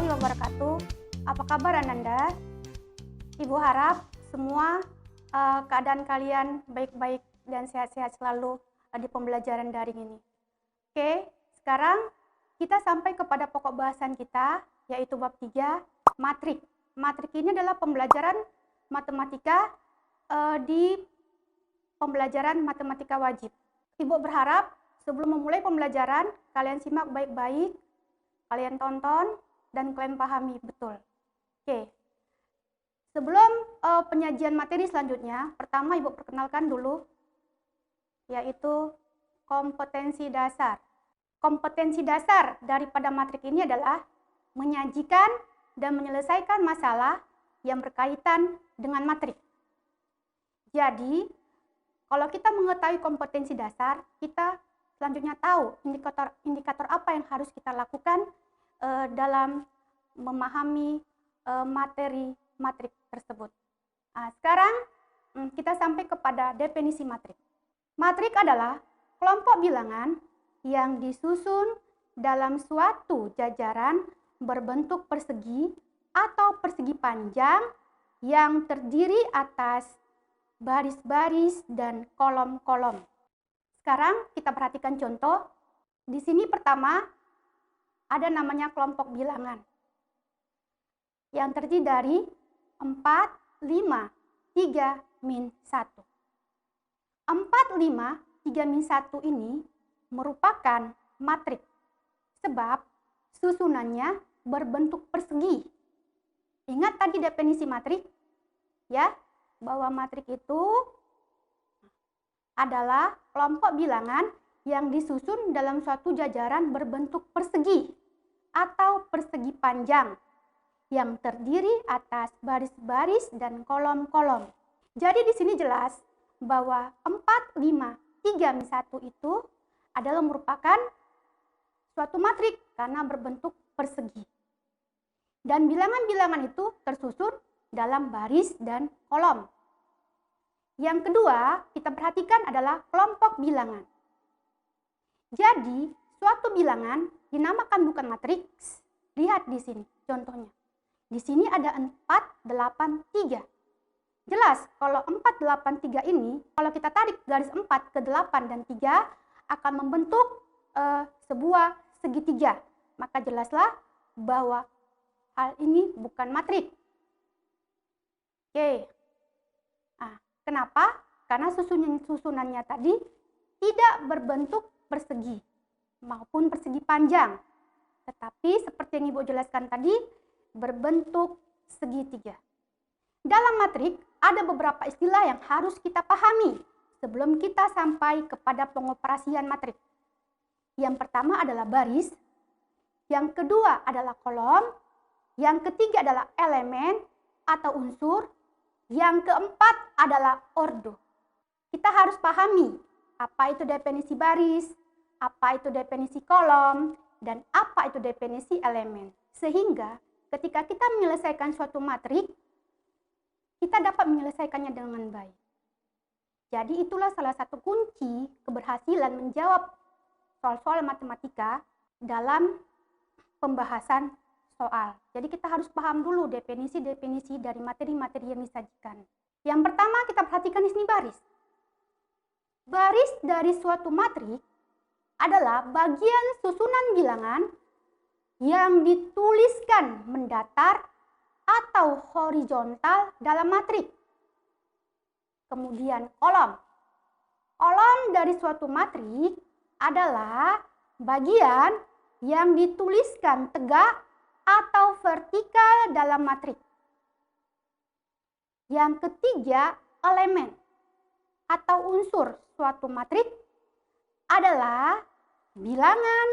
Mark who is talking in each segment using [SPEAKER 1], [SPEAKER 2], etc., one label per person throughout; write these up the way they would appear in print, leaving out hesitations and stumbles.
[SPEAKER 1] warahmatullahi wabarakatuh. Apa kabar Ananda? Ibu harap semua keadaan kalian baik-baik dan sehat-sehat selalu di pembelajaran daring ini. Oke, sekarang kita sampai kepada pokok bahasan kita, yaitu bab 3, matrik. Matrik ini adalah pembelajaran matematika di pembelajaran matematika wajib. Ibu berharap sebelum memulai pembelajaran, kalian simak baik-baik, kalian tonton, dan kalian pahami betul. Oke, sebelum penyajian materi selanjutnya, pertama Ibu perkenalkan dulu, yaitu kompetensi dasar. Kompetensi dasar daripada matrik ini adalah menyajikan dan menyelesaikan masalah yang berkaitan dengan matrik. Jadi, kalau kita mengetahui kompetensi dasar, kita selanjutnya tahu indikator apa yang harus kita lakukan dalam memahami materi matrik tersebut. Nah, sekarang kita sampai kepada definisi matrik. Matrik adalah kelompok bilangan yang disusun dalam suatu jajaran berbentuk persegi atau persegi panjang yang terdiri atas baris-baris dan kolom-kolom. Sekarang kita perhatikan contoh. Di sini pertama ada namanya kelompok bilangan yang terdiri dari 4, 5, 3, min 1. 4, 5, 3, min 1 ini merupakan matrik sebab susunannya berbentuk persegi. Ingat tadi definisi matrik ya, bahwa matrik itu adalah kelompok bilangan yang disusun dalam suatu jajaran berbentuk persegi atau persegi panjang yang terdiri atas baris-baris dan kolom-kolom. Jadi di sini jelas bahwa 4, 5, 3, min 1 itu adalah merupakan suatu matrik karena berbentuk persegi. Dan bilangan-bilangan itu tersusun dalam baris dan kolom. Yang kedua, kita perhatikan adalah kelompok bilangan. Jadi, suatu bilangan dinamakan bukan matriks. Lihat di sini contohnya. Di sini ada 4, 8, 3. Jelas, kalau 4, 8, 3 ini, kalau kita tarik garis 4 ke 8 dan 3, akan membentuk sebuah segitiga. Maka jelaslah bahwa hal ini bukan matrik. Oke. Nah, kenapa? Karena susunannya tadi tidak berbentuk persegi maupun persegi panjang, tetapi seperti yang Ibu jelaskan tadi berbentuk segitiga. Dalam matrik ada beberapa istilah yang harus kita pahami sebelum kita sampai kepada pengoperasian matrik. Yang pertama adalah baris, yang kedua adalah kolom, yang ketiga adalah elemen atau unsur, yang keempat adalah ordo. Kita harus pahami apa itu definisi baris, apa itu definisi kolom, dan apa itu definisi elemen. Sehingga ketika kita menyelesaikan suatu matrik, kita dapat menyelesaikannya dengan baik. Jadi itulah salah satu kunci keberhasilan menjawab soal-soal matematika dalam pembahasan soal. Jadi kita harus paham dulu definisi-definisi dari materi-materi yang disajikan. Yang pertama kita perhatikan di sini baris. Baris dari suatu matrik adalah bagian susunan bilangan yang dituliskan mendatar atau horizontal dalam matrik. Kemudian kolom. Kolom dari suatu matrik adalah bagian yang dituliskan tegak atau vertikal dalam matrik. Yang ketiga, elemen atau unsur suatu matrik adalah bilangan,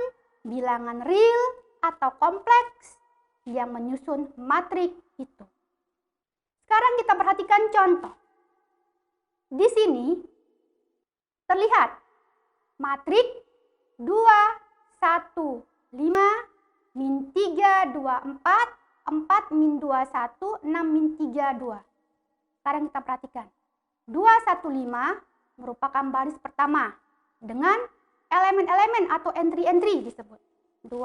[SPEAKER 1] bilangan real atau kompleks yang menyusun matrik itu. Sekarang kita perhatikan contoh. Di sini terlihat matrik 2, 1, 5, min 3, 2, 4, 4, min 2, 1, 6, min 3, 2. Sekarang kita perhatikan. 2, 1, 5 merupakan baris pertama dengan elemen-elemen atau entry-entry disebut. 2,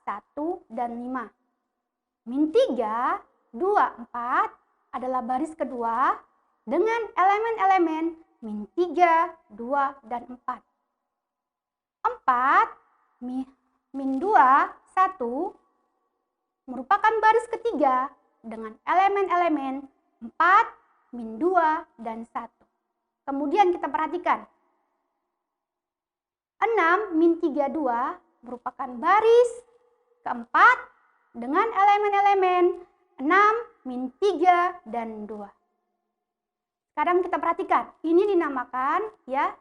[SPEAKER 1] 1, dan 5. min 3, 2, 4 adalah baris kedua dengan elemen-elemen min 3, 2, dan 4. 4, min 2, 1 merupakan baris ketiga dengan elemen-elemen 4, min 2, dan 1. Kemudian kita perhatikan. 6, min 3, 2 merupakan baris keempat dengan elemen-elemen 6, min 3, dan 2. Sekarang kita perhatikan. Ini dinamakan ya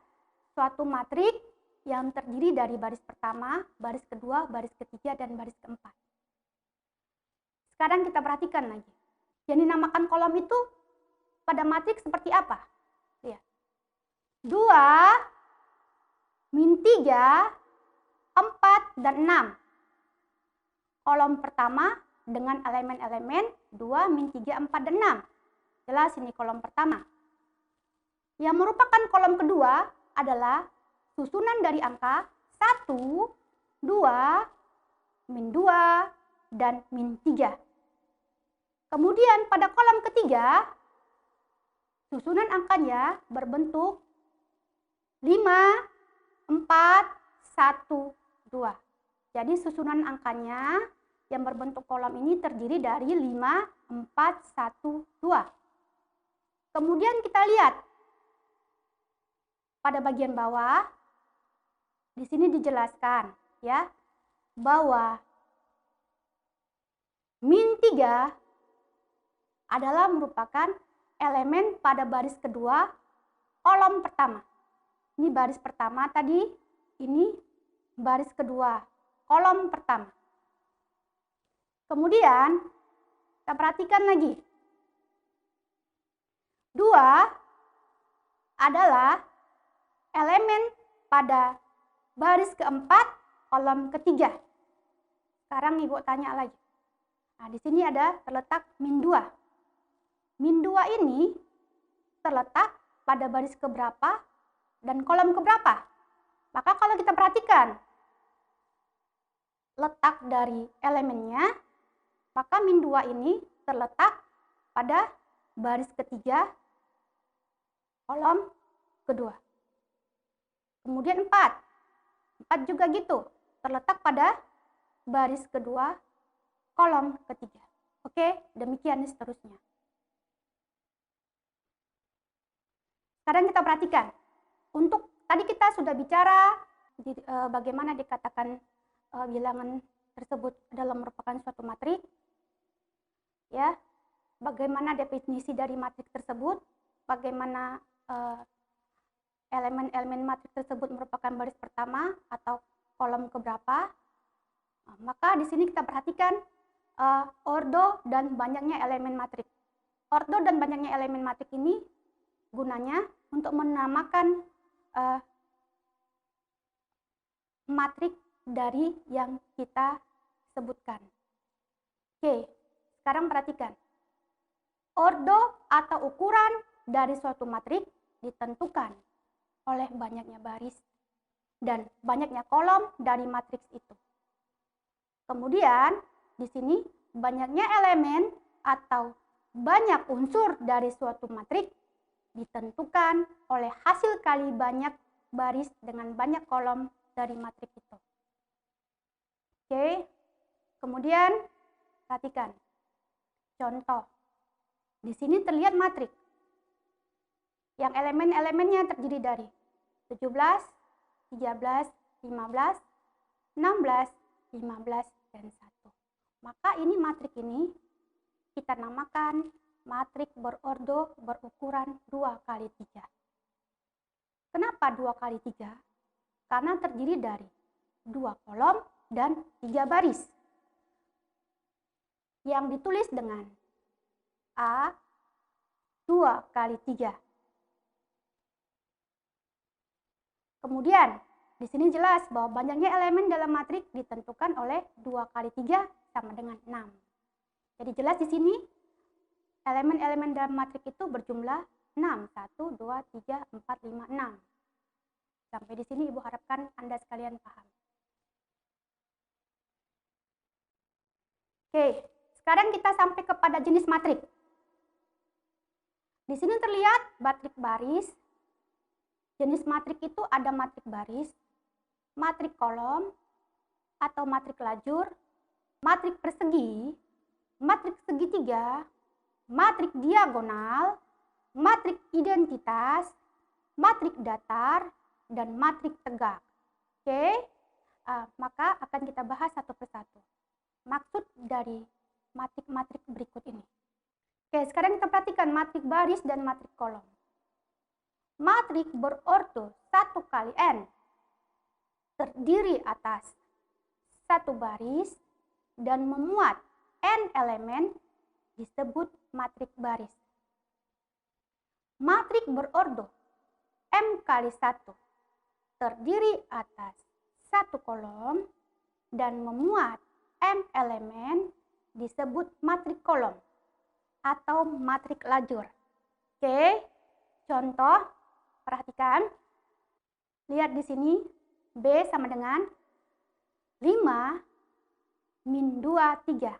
[SPEAKER 1] suatu matrik yang terdiri dari baris pertama, baris kedua, baris ketiga, dan baris keempat. Sekarang kita perhatikan lagi. Yang dinamakan kolom itu pada matrik seperti apa? Lihat. 2, min 3, 4, dan 6. Kolom pertama dengan elemen-elemen 2, min 3, 4, dan 6. Jelas ini kolom pertama. Yang merupakan kolom kedua adalah susunan dari angka 1, 2, min 2, dan min 3. Kemudian pada kolom ketiga, susunan angkanya berbentuk 5, 4, 1, 2. Jadi susunan angkanya yang berbentuk kolom ini terdiri dari 5, 4, 1, 2. Kemudian kita lihat pada bagian bawah, di sini dijelaskan ya bahwa min 3 adalah merupakan elemen pada baris kedua kolom pertama. Ini baris pertama tadi, ini baris kedua kolom pertama. Kemudian kita perhatikan lagi. 2 adalah elemen pada baris keempat kolom ketiga. Sekarang Ibu tanya lagi. Nah, di sini ada terletak min 2. Min 2 ini terletak pada baris keberapa dan kolom keberapa? Maka kalau kita perhatikan letak dari elemennya, maka min 2 ini terletak pada baris ketiga kolom kedua. Kemudian 4. 4 juga gitu, terletak pada baris kedua kolom ketiga. Oke, demikian seterusnya. Sekarang kita perhatikan. Untuk tadi kita sudah bicara bagaimana dikatakan bilangan tersebut adalah merupakan suatu matrik. Ya, bagaimana definisi dari matrik tersebut, bagaimana elemen-elemen matrik tersebut merupakan baris pertama atau kolom keberapa. Maka di sini kita perhatikan ordo dan banyaknya elemen matrik. Ordo dan banyaknya elemen matrik ini gunanya untuk menamakan matrik dari yang kita sebutkan. Oke, sekarang perhatikan. Ordo atau ukuran dari suatu matrik ditentukan oleh banyaknya baris dan banyaknya kolom dari matriks itu. Kemudian di sini banyaknya elemen atau banyak unsur dari suatu matrik ditentukan oleh hasil kali banyak baris dengan banyak kolom dari matrik itu. Oke, kemudian perhatikan contoh. Di sini terlihat matrik yang elemen-elemennya terdiri dari 17, 13, 15, 16, 15, dan 1. Maka ini matrik ini kita namakan matrik berordo berukuran 2 kali 3. Kenapa 2 kali 3? Karena terdiri dari 2 kolom dan 3 baris. Yang ditulis dengan A 2 kali 3. Kemudian di sini jelas bahwa banyaknya elemen dalam matrik ditentukan oleh 2 kali 3 sama dengan 6. Jadi jelas di sini elemen-elemen dalam matrik itu berjumlah 6. 1, 2, 3, 4, 5, 6. Sampai di sini Ibu harapkan Anda sekalian paham. Oke, Sekarang kita sampai kepada jenis matrik. Di sini terlihat matrik baris. Jenis matrik itu ada matrik baris, matrik kolom, atau matrik lajur, matrik persegi, matrik segitiga, matrik diagonal, matrik identitas, matrik datar, dan matrik tegak. Oke, maka akan kita bahas satu persatu. Maksud dari matrik-matrik berikut ini. Oke, sekarang kita perhatikan matrik baris dan matrik kolom. Matrik berordo 1 kali n, terdiri atas satu baris dan memuat n elemen, disebut matrik baris. Matrik berordo m kali 1, terdiri atas satu kolom dan memuat m elemen, disebut matrik kolom atau matrik lajur. Oke, contoh. Perhatikan, lihat di sini, B sama dengan 5 min 2, 3.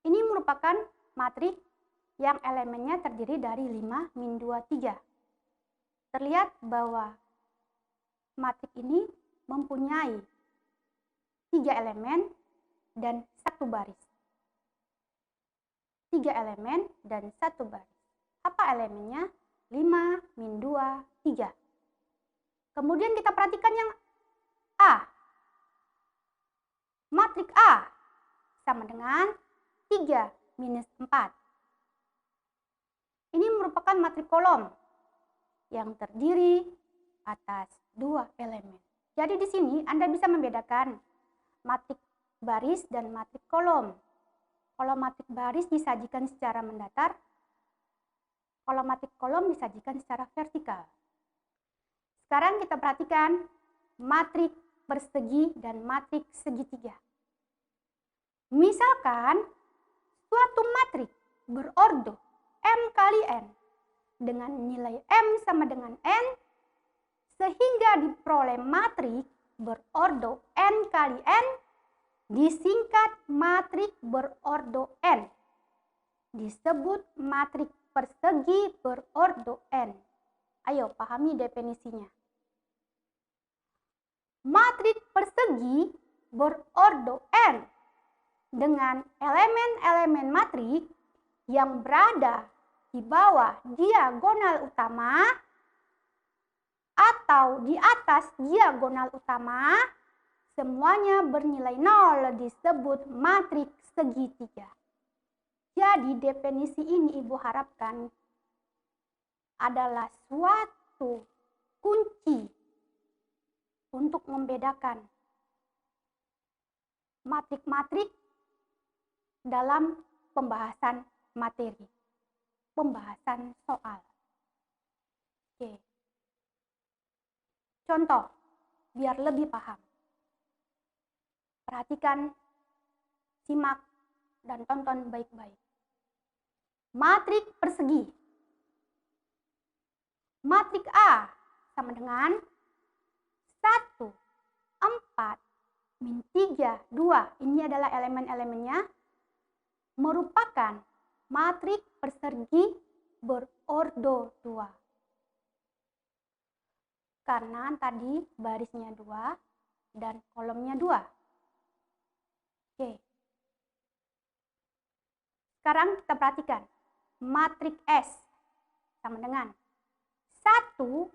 [SPEAKER 1] Ini merupakan matrik yang elemennya terdiri dari 5 min 2, 3. Terlihat bahwa matrik ini mempunyai 3 elemen dan 1 baris. 3 elemen dan 1 baris. Apa elemennya? 5 min 2, 3. Kemudian kita perhatikan yang A. Matrik A sama dengan 3 minus 4. Ini merupakan matrik kolom yang terdiri atas 2 elemen. Jadi di sini Anda bisa membedakan matrik baris dan matrik kolom. Kalau matrik baris disajikan secara mendatar, kalau matrik kolom disajikan secara vertikal. Sekarang kita perhatikan matrik persegi dan matrik segitiga. Misalkan suatu matrik berordo m kali n dengan nilai m sama dengan n, sehingga diperoleh matrik berordo n kali n, disingkat matrik berordo n, disebut matrik persegi berordo n. Ayo pahami definisinya. Matrik persegi berordo n dengan elemen-elemen matrik yang berada di bawah diagonal utama atau di atas diagonal utama, semuanya bernilai 0, disebut matrik segitiga. Jadi definisi ini Ibu harapkan adalah suatu kunci untuk membedakan matrik-matrik dalam pembahasan materi, pembahasan soal. Oke. Contoh, biar lebih paham. Perhatikan, simak, dan tonton baik-baik. Matrik persegi. Matrik A sama dengan 1, 4, min 3, 2. Ini adalah elemen-elemennya. Merupakan matrik persegi berordo 2. Karena tadi barisnya 2 dan kolomnya 2. Oke. Sekarang kita perhatikan. Matrik S sama dengan 1,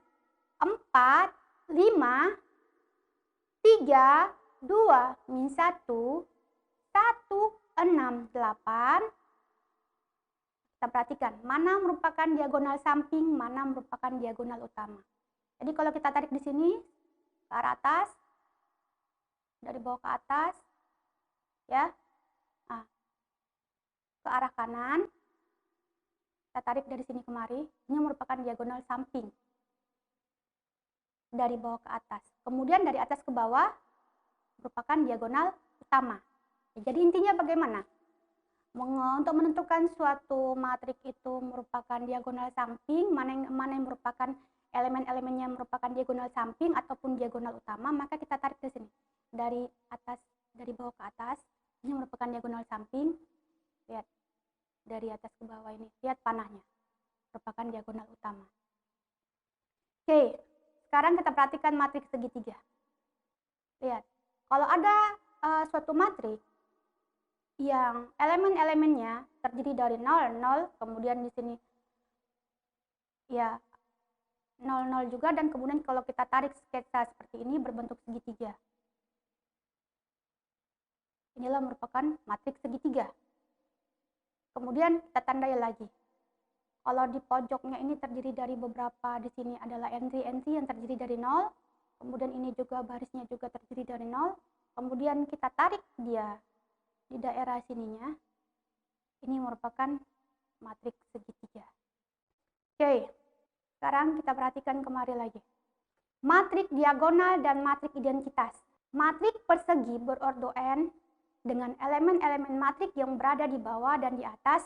[SPEAKER 1] 4, 5, 3, 2, min 1, 1, 6, 8. Kita perhatikan mana merupakan diagonal samping, mana merupakan diagonal utama. Jadi kalau kita tarik di sini ke arah atas, dari bawah ke atas, ya, nah, ke arah kanan, kita tarik dari sini kemari, ini merupakan diagonal samping dari bawah ke atas. Kemudian dari atas ke bawah merupakan diagonal utama. Jadi intinya bagaimana? Untuk menentukan suatu matrik itu merupakan diagonal samping, mana yang merupakan elemen-elemennya merupakan diagonal samping ataupun diagonal utama, maka kita tarik di sini dari atas, dari bawah ke atas, Ini merupakan diagonal samping. Lihat, dari atas ke bawah ini. Lihat panahnya. Merupakan diagonal utama. Oke, sekarang kita perhatikan matriks segitiga. Lihat, kalau ada suatu matriks yang elemen-elemennya terdiri dari 0, 0, kemudian di sini ya 0, 0 juga, dan kemudian kalau kita tarik sketsa seperti ini berbentuk segitiga. Inilah merupakan matriks segitiga. Kemudian kita tandai lagi. Kalau di pojoknya ini terdiri dari beberapa, di sini adalah entry-entry yang terdiri dari 0, kemudian ini juga barisnya juga terdiri dari 0, kemudian kita tarik dia di daerah sininya, ini merupakan matriks segitiga. Oke, sekarang kita perhatikan kemari lagi. Matriks diagonal dan matriks identitas. Matriks persegi berordo n dengan elemen-elemen matriks yang berada di bawah dan di atas,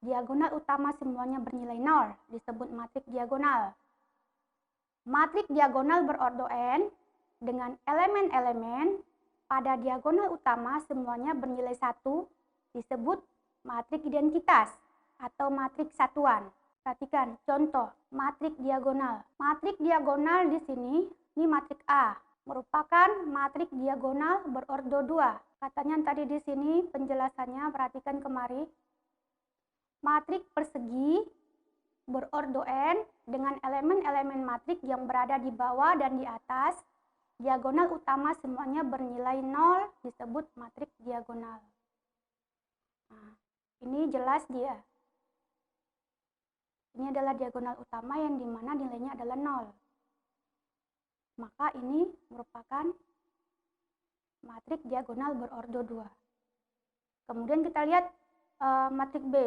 [SPEAKER 1] diagonal utama semuanya bernilai 0, disebut matriks diagonal. Matriks diagonal berordo n dengan elemen-elemen pada diagonal utama semuanya bernilai 1, disebut matriks identitas atau matriks satuan. Perhatikan contoh matriks diagonal. Matriks diagonal di sini, ini matriks A, merupakan matriks diagonal berordo 2. Katanya tadi di sini penjelasannya, perhatikan kemari. Matriks persegi berordo n dengan elemen-elemen matriks yang berada di bawah dan di atas, diagonal utama semuanya bernilai 0, disebut matriks diagonal. Nah, ini jelas dia. Ini adalah diagonal utama yang dimana nilainya adalah 0. Maka ini merupakan matriks diagonal berordo 2. Kemudian kita lihat matriks B.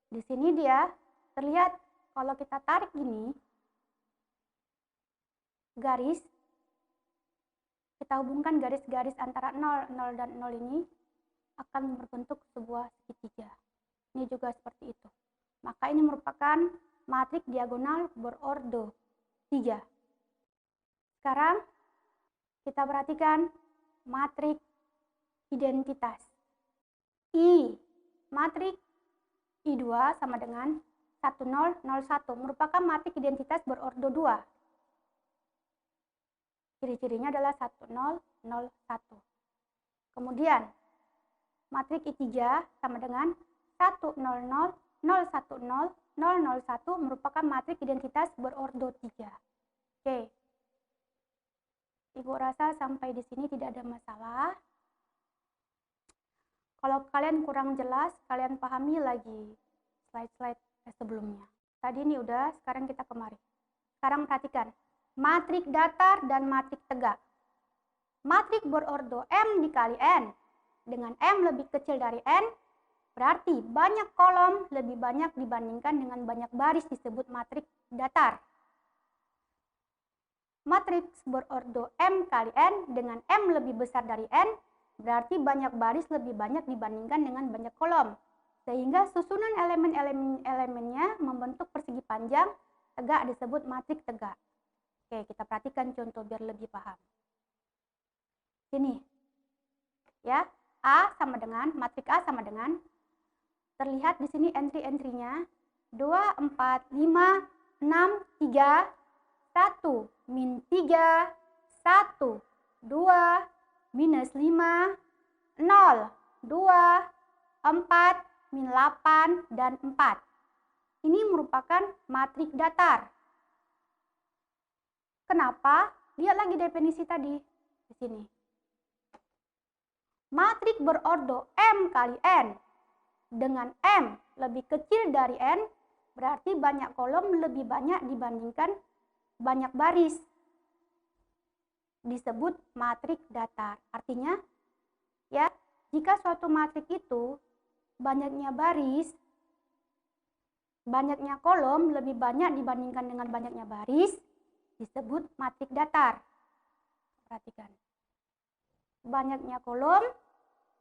[SPEAKER 1] Di sini dia terlihat kalau kita tarik gini, garis, kita hubungkan garis-garis antara 0, 0 dan 0 ini akan berbentuk sebuah segitiga. Ini juga seperti itu. Maka ini merupakan matriks diagonal berordo 3. Sekarang kita perhatikan matriks identitas. I, matriks I2 sama dengan 10, 01 merupakan matriks identitas berordo 2. Ciri-cirinya adalah 10, 01. Kemudian matriks I3 sama dengan 100, 010, 001 merupakan matriks identitas berordo 3. Oke. Ibu rasa sampai di sini tidak ada masalah. Kalau kalian kurang jelas, kalian pahami lagi slide-slide sebelumnya. Tadi ini udah, sekarang kita kemari. Sekarang perhatikan. Matriks datar dan matriks tegak. Matriks berordo M dikali N dengan M lebih kecil dari N, berarti banyak kolom lebih banyak dibandingkan dengan banyak baris disebut matriks datar. Matriks berordo M kali N dengan M lebih besar dari N, berarti banyak baris lebih banyak dibandingkan dengan banyak kolom. Sehingga susunan elemen-elemennya membentuk persegi panjang tegak disebut matriks tegak. Oke, kita perhatikan contoh biar lebih paham. Sini. Ya, matriks A sama dengan, terlihat di sini entry-entrynya 2, 4, 5, 6, 3, 1, min 3, 1, 2, minus 5, 0, 2, 4, min 8, dan 4. Ini merupakan matriks datar. Kenapa? Lihat lagi definisi tadi di sini. Matriks berordo M kali N dengan M lebih kecil dari N, berarti banyak kolom lebih banyak dibandingkan banyak baris. Disebut matriks datar. Artinya, ya, jika suatu matriks itu banyaknya baris, banyaknya kolom lebih banyak dibandingkan dengan banyaknya baris, disebut matriks datar. Perhatikan. Banyaknya kolom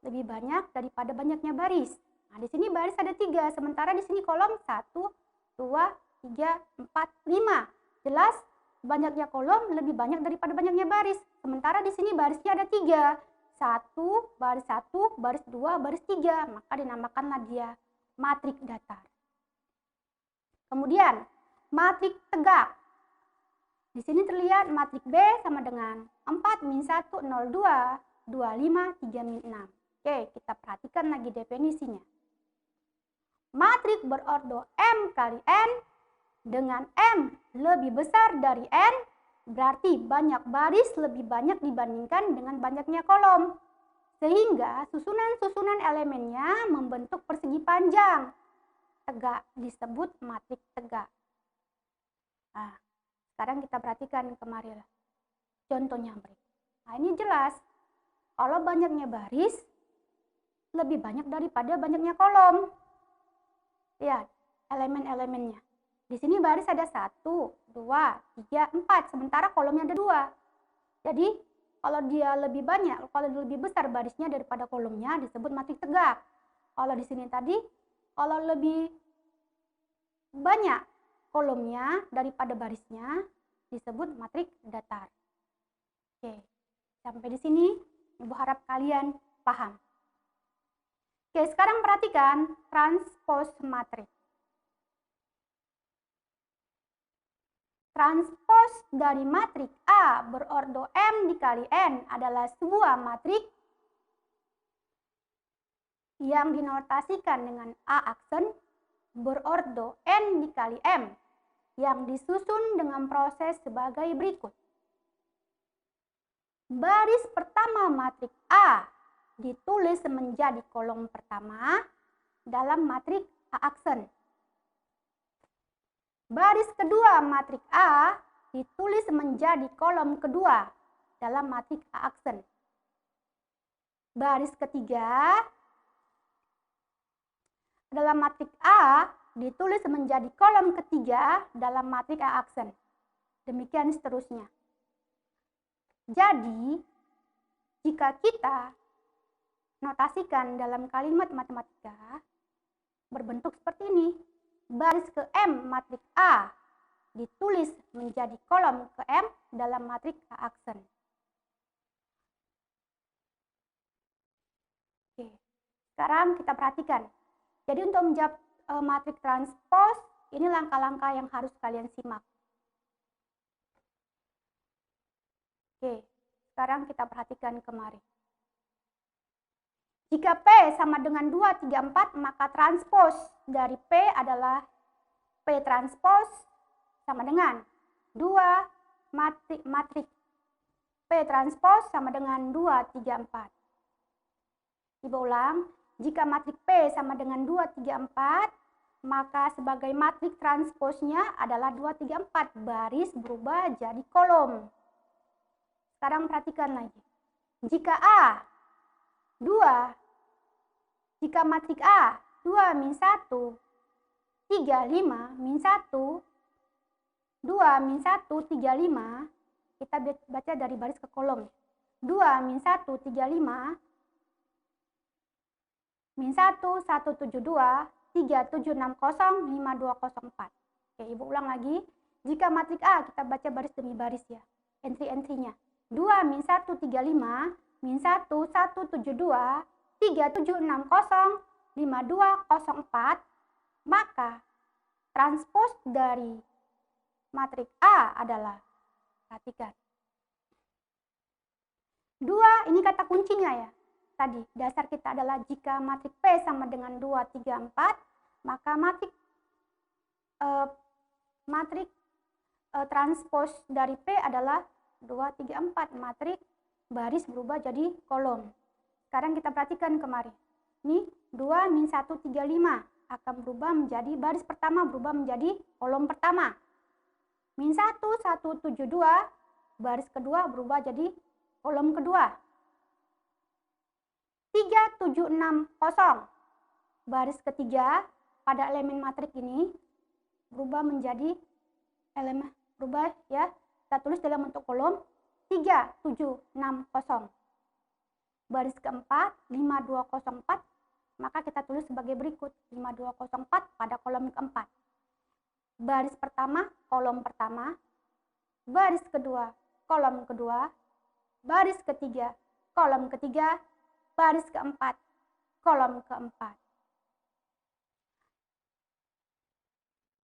[SPEAKER 1] lebih banyak daripada banyaknya baris. Nah, di sini baris ada 3, sementara di sini kolom 1, 2, 3, 4, 5. Jelas banyaknya kolom lebih banyak daripada banyaknya baris. Sementara di sini barisnya ada 3, 1, baris 1, baris 2, baris 3, maka dinamakanlah dia matrik datar. Kemudian, matrik tegak. Di sini terlihat matrik B sama dengan 4 min 1, 0, 2, 25, 3 min 6. Oke, kita perhatikan lagi definisinya. Matrik berordo M kali N dengan M lebih besar dari N, berarti banyak baris lebih banyak dibandingkan dengan banyaknya kolom. Sehingga susunan-susunan elemennya membentuk persegi panjang. Tegak disebut matrik tegak. Nah, sekarang kita perhatikan kemarin contohnya berikut. Nah, ini jelas. Kalau banyaknya baris lebih banyak daripada banyaknya kolom. Lihat elemen-elemennya. Di sini baris ada 1, 2, 3, 4. Sementara kolomnya ada 2. Jadi kalau dia lebih banyak, kalau lebih besar barisnya daripada kolomnya disebut matrik tegak. Kalau di sini tadi, kalau lebih banyak kolomnya daripada barisnya disebut matrik datar. Oke, sampai di sini Ibu harap kalian paham. Oke, sekarang perhatikan transpos matrik. Transpos dari matrik A berordo M dikali N adalah sebuah matrik yang dinotasikan dengan A aksen berordo N dikali M yang disusun dengan proses sebagai berikut. Baris pertama matrik A ditulis menjadi kolom pertama dalam matrik A aksen. Baris kedua matrik A ditulis menjadi kolom kedua dalam matrik A aksen. Baris ketiga dalam matrik A ditulis menjadi kolom ketiga dalam matrik A aksen. Demikian seterusnya. Jadi, jika kita notasikan dalam kalimat matematika berbentuk seperti ini. Baris ke M matrik A ditulis menjadi kolom ke M dalam matrik A aksen. Oke, sekarang kita perhatikan. Jadi untuk menjawab matrik transpos, ini langkah-langkah yang harus kalian simak. Oke, sekarang kita perhatikan kemari. Jika P sama dengan 2, 3, 4, maka transpos dari P adalah P transpos sama dengan 2 matrik P transpos sama dengan 2, 3, 4. Ibu ulang, jika matrik P sama dengan 2, 3, 4, maka sebagai matrik transposnya adalah 2, 3, 4. Baris berubah jadi kolom. Sekarang perhatikan lagi. Jika A 2, jika matrik A 2 min 1, 3, 5, min 1, 2 min 1, 3, 5, kita baca dari baris ke kolom. 2 min 1, 3, 5, min 1, 1, 7, 2, 3, 7, 6, 0, 5, 2, 0, 4. Oke, Ibu ulang lagi. Jika matrik A, kita baca baris demi baris ya, entry-entrynya. 2 min 1, 3, 5, min 1, 1, 7, 2, 3, 7, 6, 0, 5, 2, 0, 4, maka transpos dari matrik A adalah, perhatikan, 2, ini kata kuncinya ya. Tadi dasar kita adalah jika matrik P sama dengan 2, 3, 4, maka matrik transpos dari P adalah 2, 3, 4. Matrik baris berubah jadi kolom. Sekarang kita perhatikan kemari. Ini 2 min 1, 3, 5 akan berubah menjadi baris pertama berubah menjadi kolom pertama. Min 1, 1, 7, 2, baris kedua berubah jadi kolom kedua. 3, 7, 6, 0, baris ketiga pada elemen matrik ini berubah menjadi elemen berubah ya. Kita tulis dalam bentuk kolom 3, 7, 6, 0. Baris keempat 5, 2, 0, 4, maka kita tulis sebagai berikut 5, 2, 0, 4 pada kolom keempat. Baris pertama kolom pertama, baris kedua kolom kedua, baris ketiga kolom ketiga, baris keempat, kolom keempat.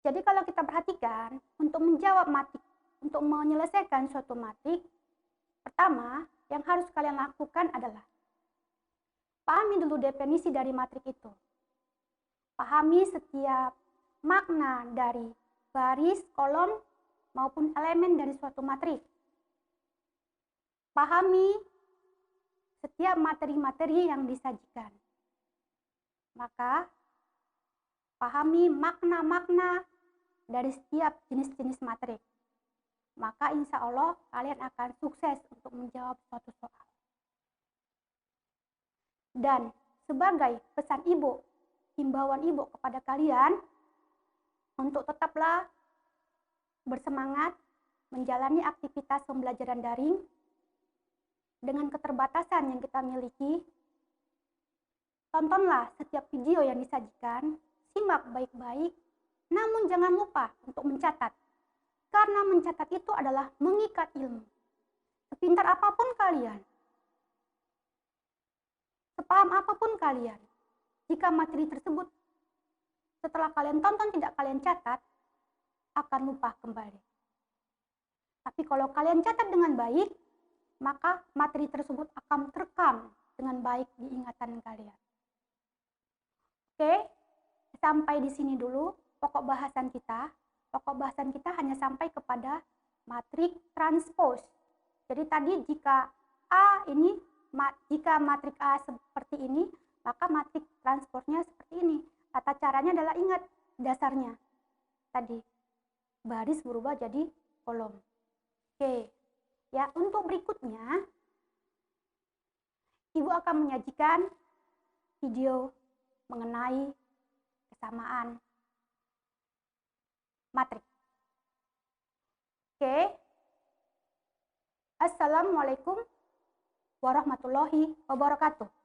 [SPEAKER 1] Jadi kalau kita perhatikan, untuk menjawab matrik, untuk menyelesaikan suatu matrik, pertama yang harus kalian lakukan adalah pahami dulu definisi dari matrik itu. Pahami setiap makna dari baris, kolom, maupun elemen dari suatu matrik. Pahami setiap materi-materi yang disajikan. Maka, pahami makna-makna dari setiap jenis-jenis matrik. Maka insya Allah kalian akan sukses untuk menjawab suatu soal. Dan sebagai pesan ibu, himbauan ibu kepada kalian, untuk tetaplah bersemangat menjalani aktivitas pembelajaran daring dengan keterbatasan yang kita miliki. Tontonlah setiap video yang disajikan, simak baik-baik, namun jangan lupa untuk mencatat. Karena mencatat itu adalah mengikat ilmu. Sepintar apapun kalian, sepaham apapun kalian, jika materi tersebut setelah kalian tonton tidak kalian catat, akan lupa kembali. Tapi kalau kalian catat dengan baik, maka materi tersebut akan terekam dengan baik di ingatan kalian. Oke, sampai di sini dulu pokok bahasan kita. Pokok bahasan kita hanya sampai kepada matrik transpose. Jadi tadi jika jika matrik A seperti ini, maka matrik transposnya seperti ini. Tata caranya adalah ingat dasarnya. Tadi baris berubah jadi kolom. Oke. Ya, untuk berikutnya Ibu akan menyajikan video mengenai kesamaan matrik. Oke. Assalamualaikum warahmatullahi wabarakatuh.